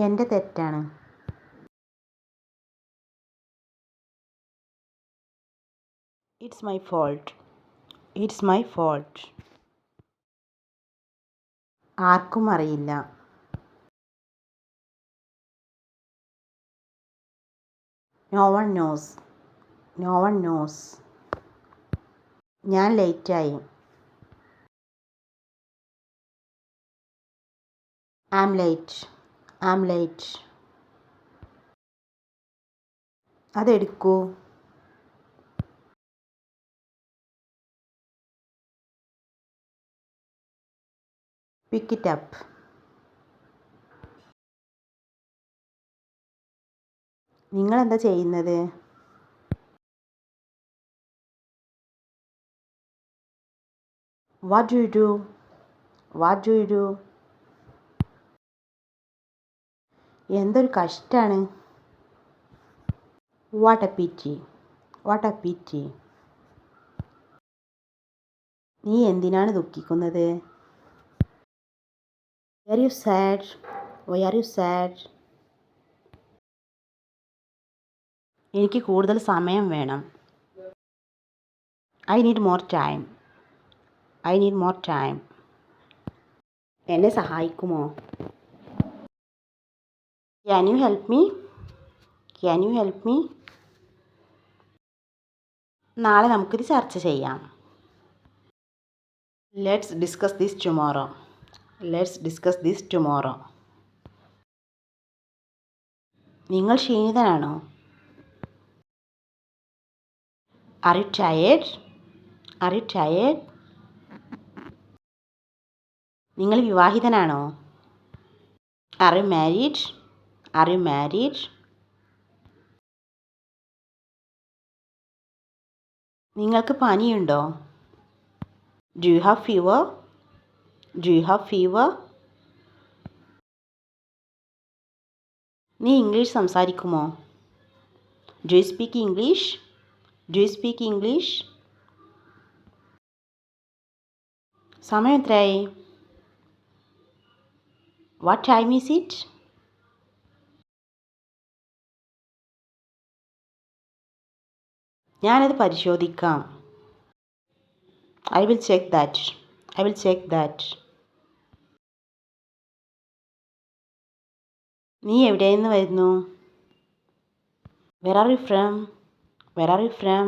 എൻ്റെ തെറ്റാണ്. It's my fault. It's my fault. ആർക്കും അറിയില്ല. No one knows. No one knows. ഞാൻ ലേറ്റായി. I am late. I am late. അതെടുക്കൂ. Pick it up. നിങ്ങളെന്താ ചെയ്യുന്നത്? What do you do? What do you do? എന്തൊരു കഷ്ടാണ്. What a pity. What a pity. നീ എന്തിനാണ് ദുഃഖിക്കുന്നത്? Why are you sad? Why are you sad? എനിക്ക് കൂടുതൽ സമയം വേണം. I need more time. I need more time. എന്നെ സഹായിക്കുമോ? Can you help me? Can you help me? നാളെ നമുക്കിത് ചർച്ച ചെയ്യാം. Let's discuss this tomorrow. Let's discuss this tomorrow. നിങ്ങൾ ക്ഷീണിതനാണോ? Are you tired? Are you tired? നിങ്ങൾ വിവാഹിതനാണോ? Are you married? Are you married? നിങ്ങൾക്ക് പനിയുണ്ടോ? Do you have fever? Do you have fever? നീ ഇംഗ്ലീഷ് സംസാരിക്കുമോ? Do you speak English? Do you speak English? സമയം എത്രയായി? What time is it? ഞാനത് പരിശോധിക്കാം. I will check that. I will check that. നീ എവിടെ നിന്ന് വരുന്നു? Where are you from? Where are you from?